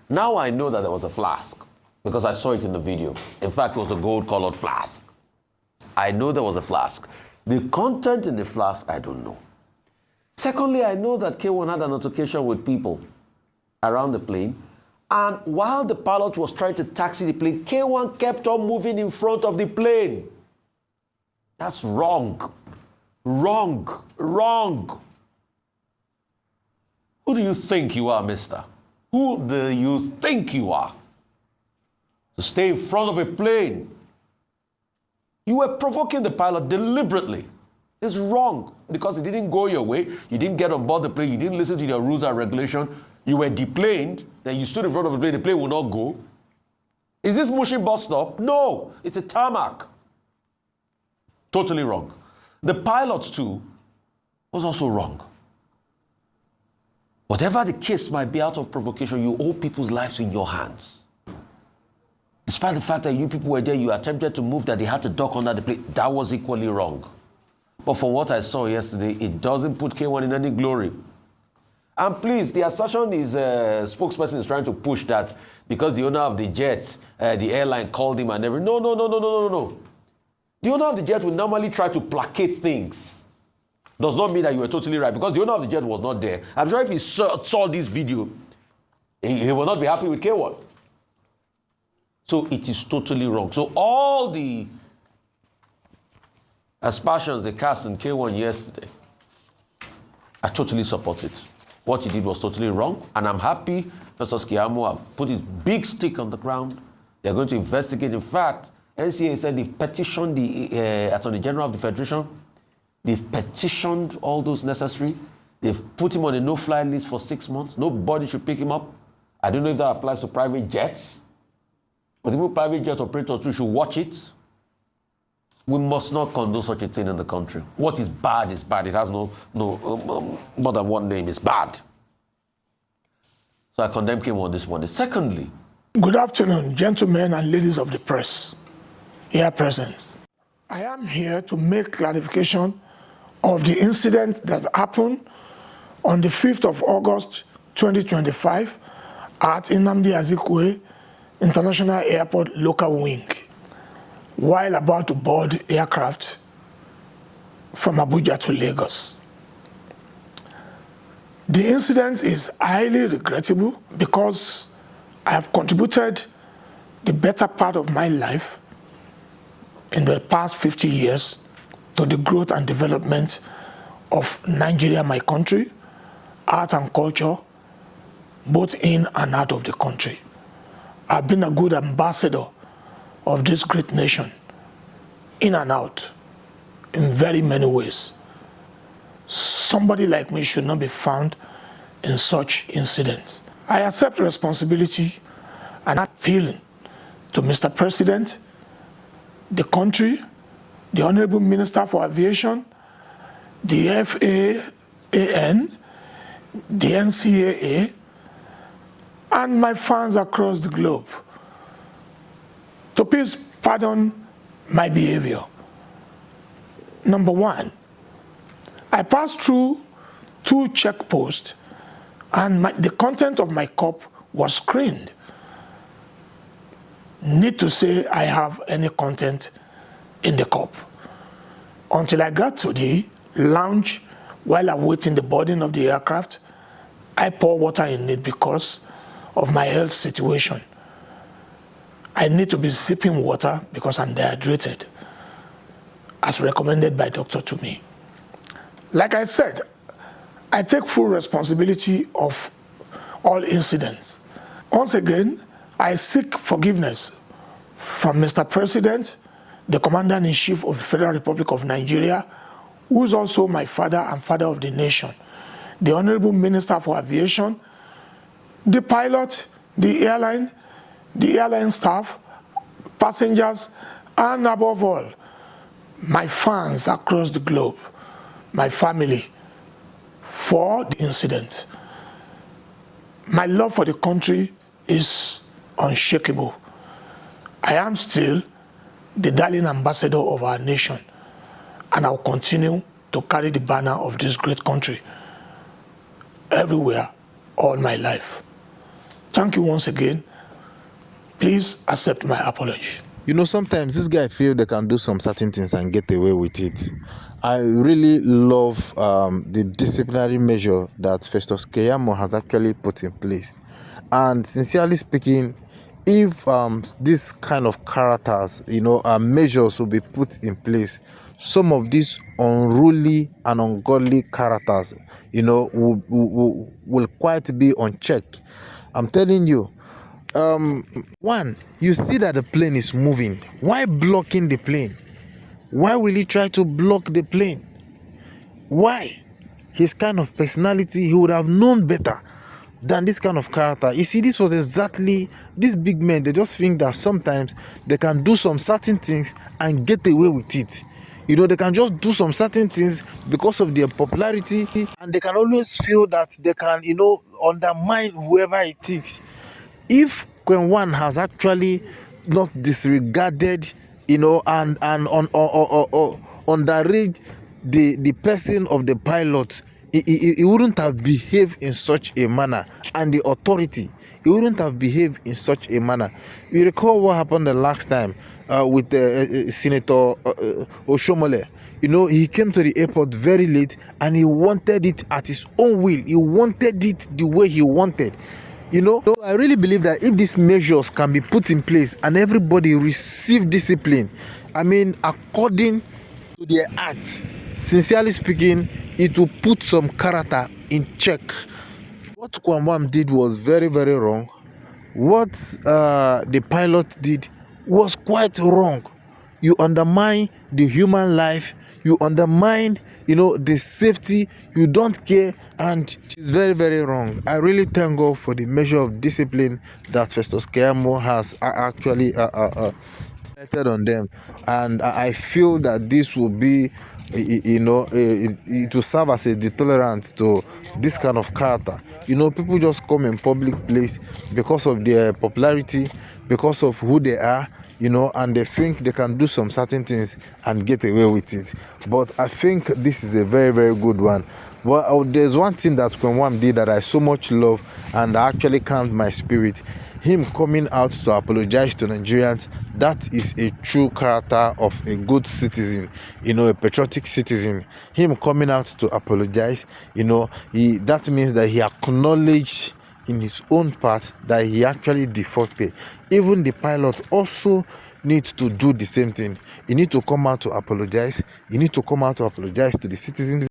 Now I know that there was a flask because I saw it in the video. In fact, it was a gold-colored flask. I know there was a flask. The content in the flask, I don't know. Secondly, I know that K1 had an altercation with people around the plane. And while the pilot was trying to taxi the plane, K1 kept on moving in front of the plane. That's wrong. Wrong. Wrong. Who do you think you are, mister? Who do you think you are? To stay in front of a plane. You were provoking the pilot deliberately. It's wrong because it didn't go your way. You didn't get on board the plane. You didn't listen to their rules and regulation. You were deplaned. Then you stood in front of the plane. The plane will not go. Is this Mushin bus stop? No, it's a tarmac. Totally wrong. The pilot too was also wrong. Whatever the case might be, out of provocation, you hold people's lives in your hands. Despite the fact that you people were there, you attempted to move, that they had to dock under the plane. That was equally wrong. But for what I saw yesterday, it doesn't put K1 in any glory. And please, the assertion is spokesperson is trying to push that because the owner of the jet, the airline called him and everything. No. The owner of the jet will normally try to placate things. Does not mean that you were totally right because the owner of the jet was not there. I'm sure if he saw this video, he will not be happy with K1. So it is totally wrong. So all the aspersions they cast on K1 yesterday, I totally support it. What he did was totally wrong, and I'm happy Professor keyamu have put his big stick on the ground. They're going to investigate. In fact, NCA said they've petitioned the Attorney General of the Federation. They've petitioned all those necessary. They've put him on a no-fly list for 6 months. Nobody should pick him up. I don't know if that applies to private jets, but even private jet operators too should watch it. We must not condone such a thing in the country. What is bad is bad. It has no more than one name. It's bad. So I condemn him on this one. Secondly, good afternoon, gentlemen and ladies of the press here present. I am here to make clarification of the incident that happened on the 5th of August 2025 at Nnamdi Azikiwe International Airport local wing while about to board aircraft from Abuja to Lagos. The incident is highly regrettable because I have contributed the better part of my life in the past 50 years to the growth and development of Nigeria, my country, art and culture, both in and out of the country. I've been a good ambassador of this great nation, in and out, in very many ways. Somebody like me should not be found in such incidents. I accept responsibility and appealing to Mr. President, the country, the Honorable Minister for Aviation, the FAAN, the NCAA, and my fans across the globe to please pardon my behavior. Number one, I passed through 2 checkposts and the content of my cup was screened. Need to say I have any content in the cup. Until I got to the lounge while awaiting the boarding of the aircraft, I pour water in it because of my health situation. I need to be sipping water because I'm dehydrated, as recommended by doctor to me. Like I said, I take full responsibility of all incidents. Once again, I seek forgiveness from Mr. President, the Commander-in-Chief of the Federal Republic of Nigeria, who is also my father and father of the nation, the Honorable Minister for Aviation, the pilot, the airline staff, passengers, and above all, my fans across the globe, my family, for the incident. My love for the country is unshakable. I am still the darling ambassador of our nation, and I'll continue to carry the banner of this great country everywhere all my life. Thank you once again. Please accept my apology. You know, sometimes this guy feel they can do some certain things and get away with it. I really love the disciplinary measure that Festus Keyamo has actually put in place. And sincerely speaking, if this kind of characters, measures will be put in place, some of these unruly and ungodly characters, will quite be unchecked. I'm telling you. One, you see that the plane is moving. Why blocking the plane? Why will he try to block the plane? Why? His kind of personality, he would have known better than this kind of character. You see, this was exactly, these big men, they just think that sometimes they can do some certain things and get away with it. They can just do some certain things because of their popularity, and they can always feel that they can, undermine whoever it is. If Kwam has actually not disregarded, and underrate the person of the pilot, he wouldn't have behaved in such a manner, and the authority, he wouldn't have behaved in such a manner. You recall what happened the last time with Senator Oshomole. He came to the airport very late, and he wanted it at his own will. He wanted it the way he wanted. I really believe that if these measures can be put in place and everybody receive discipline, according to their act, sincerely speaking, it will put some character in check. What Kwam did was very, very wrong. What the pilot did was quite wrong. You undermine the human life, you undermine the safety, you don't care, and it's very, very wrong. I really thank God for the measure of discipline that Festus Keyamo has actually acted on them, and I feel that this will be, it will serve as a deterrent to this kind of character. People just come in public place because of their popularity, because of who they are, and they think they can do some certain things and get away with it. But I think this is a very, very good one. Well, there's one thing that Kwam did that I so much love and actually calmed my spirit. Him coming out to apologize to Nigerians, that is a true character of a good citizen, a patriotic citizen. Him coming out to apologize, that means that he acknowledged in his own part that he actually defaulted. Even the pilot also needs to do the same thing. You need to come out to apologize. You need to come out to apologize to the citizens.